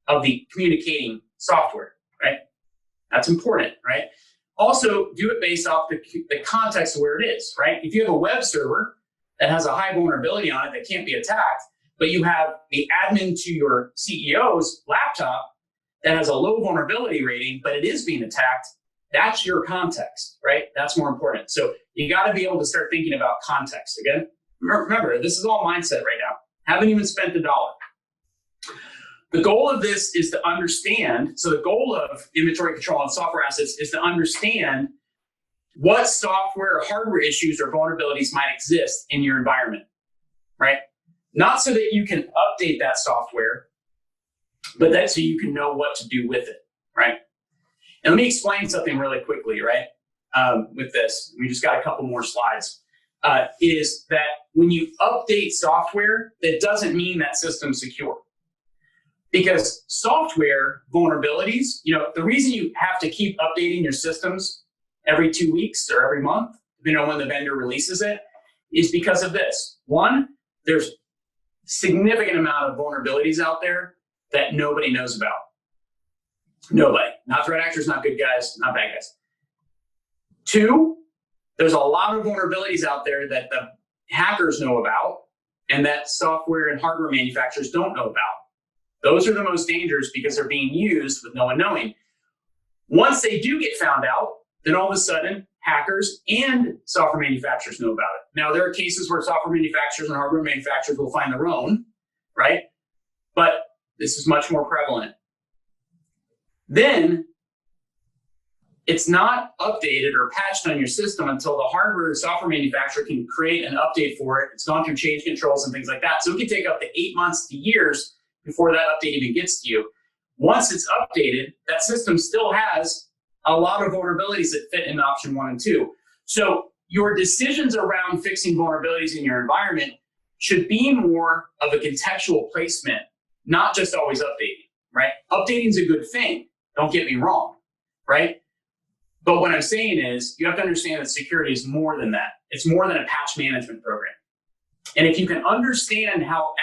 of the communicating software, right? That's important, right? Also, do it based off the context of where it is, right? If you have a web server that has a high vulnerability on it that can't be attacked, but you have the admin to your CEO's laptop that has a low vulnerability rating, but it is being attacked, that's your context, right? That's more important. So you got to be able to start thinking about context. Again, remember, this is all mindset right now. Haven't even spent $1. The goal of this is to understand. So the goal of inventory control and software assets is to understand what software or hardware issues or vulnerabilities might exist in your environment, right? Not so that you can update that software, but that so you can know what to do with it, right? And let me explain something really quickly, right? With this, we just got a couple more slides. Is that when you update software, that doesn't mean that system's secure. Because software vulnerabilities, the reason you have to keep updating your systems every 2 weeks or every month, depending on when the vendor releases it, is because of this. One, there's significant amount of vulnerabilities out there that nobody knows about. Nobody. Not threat actors, not good guys, not bad guys. Two, there's a lot of vulnerabilities out there that the hackers know about and that software and hardware manufacturers don't know about. Those are the most dangerous because they're being used with no one knowing. Once they do get found out, then all of a sudden, hackers and software manufacturers know about it. Now, there are cases where software manufacturers and hardware manufacturers will find their own, right? But this is much more prevalent. Then it's not updated or patched on your system until the hardware or software manufacturer can create an update for it. It's gone through change controls and things like that. So it can take up to 8 months to years before that update even gets to you. Once it's updated, that system still has a lot of vulnerabilities that fit in option 1 and 2. So your decisions around fixing vulnerabilities in your environment should be more of a contextual placement, not just always updating, right? Updating is a good thing. Don't get me wrong, right? But what I'm saying is you have to understand that security is more than that. It's more than a patch management program. And if you can understand how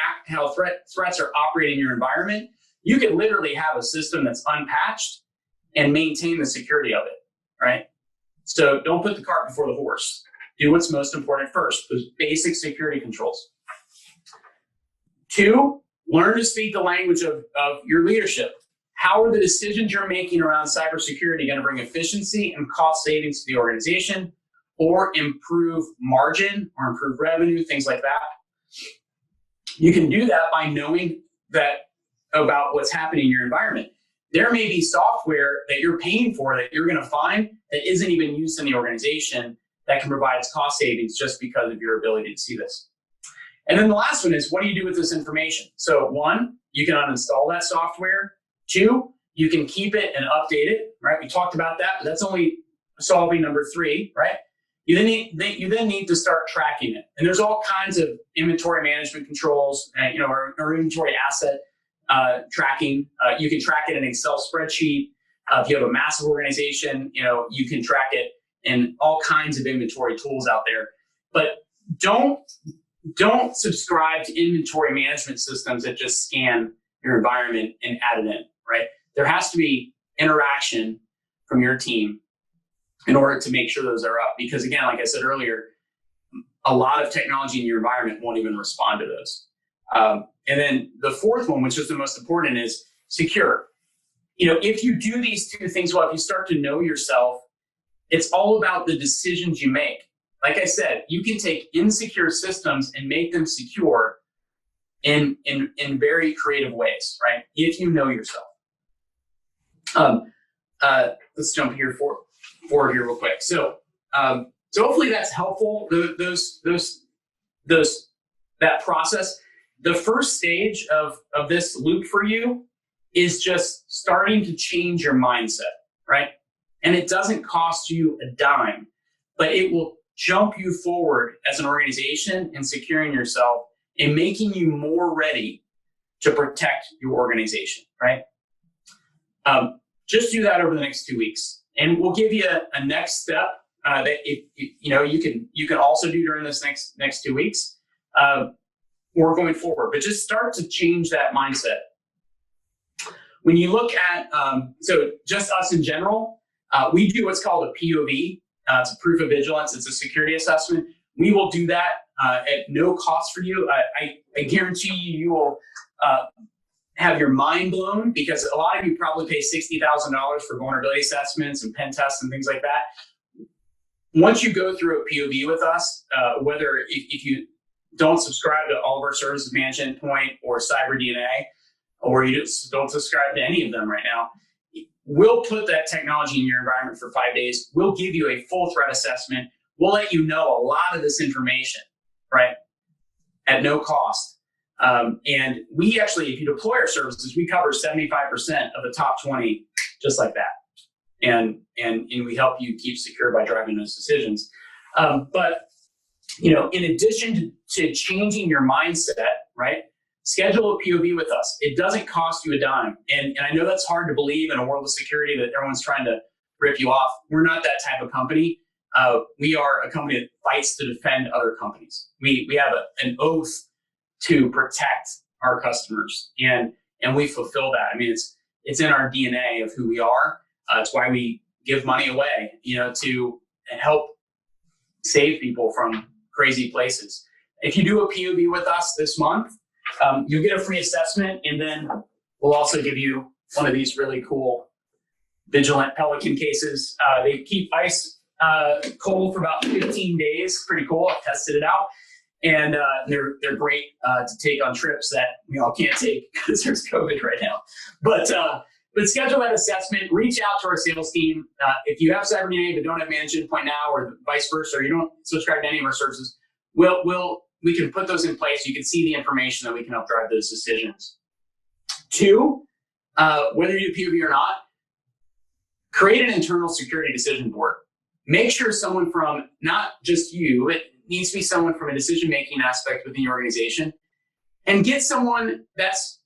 threats are operating in your environment, you can literally have a system that's unpatched and maintain the security of it, right? So don't put the cart before the horse. Do what's most important first, those basic security controls. 2, learn to speak the language of your leadership. How are the decisions you're making around cybersecurity going to bring efficiency and cost savings to the organization or improve margin or improve revenue, things like that? You can do that by knowing that about what's happening in your environment. There may be software that you're paying for that you're going to find that isn't even used in the organization that can provide cost savings just because of your ability to see this. And then the last one is, what do you do with this information? So one, you can uninstall that software. Two, you can keep it and update it, right? We talked about that, but that's only solving number three, right? You then need to start tracking it. And there's all kinds of inventory management controls, or inventory asset tracking. You can track it in an Excel spreadsheet. If you have a massive organization, you can track it in all kinds of inventory tools out there. But don't subscribe to inventory management systems that just scan your environment and add it in, right? There has to be interaction from your team in order to make sure those are up. Because again, like I said earlier, a lot of technology in your environment won't even respond to those. And then the fourth one, which is the most important, is secure. If you do these two things well, if you start to know yourself, it's all about the decisions you make. Like I said, you can take insecure systems and make them secure in very creative ways, right? If you know yourself. Let's jump here forward here real quick. So hopefully that's helpful. That process. The first stage of this loop for you is just starting to change your mindset, right? And it doesn't cost you a dime, but it will jump you forward as an organization in securing yourself and making you more ready to protect your organization, right? Just do that over the next 2 weeks, and we'll give you a next step that you can also do during this next 2 weeks or going forward. But just start to change that mindset. When you look at so just us in general, we do what's called a POV. It's a proof of vigilance. It's a security assessment. We will do that at no cost for you. I guarantee you will have your mind blown, because a lot of you probably pay $60,000 for vulnerability assessments and pen tests and things like that. Once you go through a POV with us, whether if you don't subscribe to all of our services, Managed Endpoint or Cyber DNA, or you just don't subscribe to any of them right now, we'll put that technology in your environment for 5 days. We'll give you a full threat assessment. We'll let you know a lot of this information, right, at no cost. And we actually, if you deploy our services, we cover 75% of the top 20 just like that. And we help you keep secure by driving those decisions. But in addition to changing your mindset, right, schedule a POV with us. It doesn't cost you a dime. And I know that's hard to believe in a world of security that everyone's trying to rip you off. We're not that type of company. We are a company that fights to defend other companies. We have an oath to protect our customers, and we fulfill that. I mean, it's in our DNA of who we are. It's why we give money away, to help save people from crazy places. If you do a POV with us this month, you'll get a free assessment, and then we'll also give you one of these really cool Vigilant Pelican cases. They keep ice cold for about 15 days. Pretty cool. I've tested it out. And they're great to take on trips that we all can't take because there's COVID right now. But schedule that assessment. Reach out to our sales team. If you have CyberDNA but don't have Managed Endpoint now, or vice versa, or you don't subscribe to any of our services, we can put those in place. You can see the information that we can help drive those decisions. Two, whether you do POV or not, create an internal security decision board. Make sure someone from, not just you, it needs to be someone from a decision-making aspect within your organization, and get someone that's,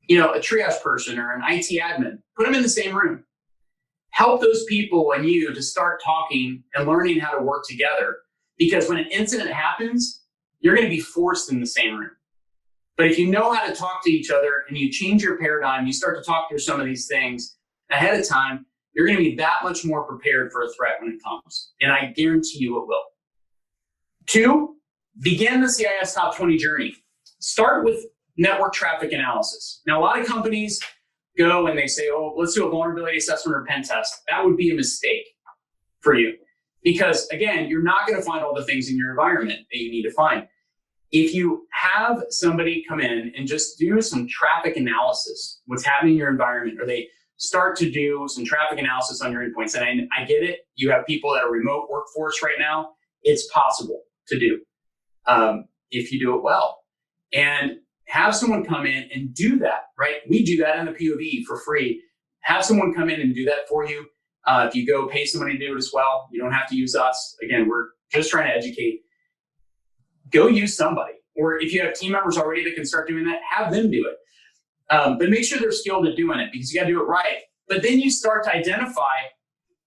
a triage person or an IT admin. Put them in the same room. Help those people and you to start talking and learning how to work together. Because when an incident happens, you're going to be forced in the same room. But if you know how to talk to each other and you change your paradigm, you start to talk through some of these things ahead of time, you're going to be that much more prepared for a threat when it comes. And I guarantee you it will. Two, begin the CIS Top 20 journey. Start with network traffic analysis. Now, a lot of companies go and they say, oh, let's do a vulnerability assessment or pen test. That would be a mistake for you. Because again, you're not going to find all the things in your environment that you need to find. If you have somebody come in and just do some traffic analysis, what's happening in your environment, or they start to do some traffic analysis on your endpoints, and I get it, you have people that are remote workforce right now, it's possible to do. if you do it well. And have someone come in and do that, right? We do that in the POV for free. Have someone come in and do that for you. If you go pay somebody to do it as well, you don't have to use us. Again, we're just trying to educate. Go use somebody. Or if you have team members already that can start doing that, have them do it. But make sure they're skilled at doing it, because you got to do it right. But then you start to identify,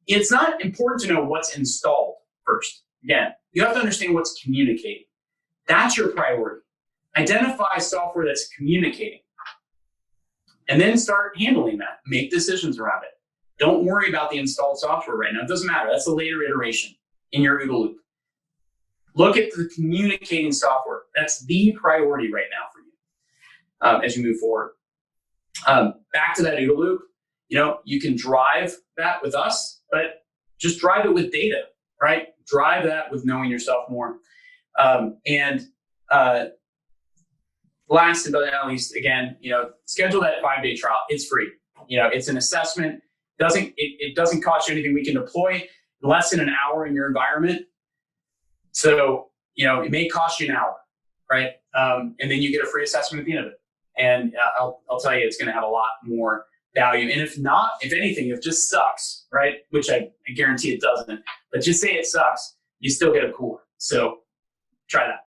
it's not important to know what's installed first. Again, you have to understand what's communicating. That's your priority. Identify software that's communicating. And then start handling that. Make decisions around it. Don't worry about the installed software right now. It doesn't matter. That's a later iteration in your OODA loop. Look at the communicating software. That's the priority right now for you as you move forward. Back to that OODA loop. You can drive that with us, but just drive it with data, right? Drive that with knowing yourself more. Last but not least, again, schedule that 5-day trial. It's free. It's an assessment. It doesn't cost you anything. We can deploy less than an hour in your environment. So, it may cost you an hour, right? And then you get a free assessment at the end of it. And I'll tell you, it's going to have a lot more value. And if not, if anything, if it just sucks, right? Which I guarantee it doesn't, but just say it sucks, you still get a cooler. So try that.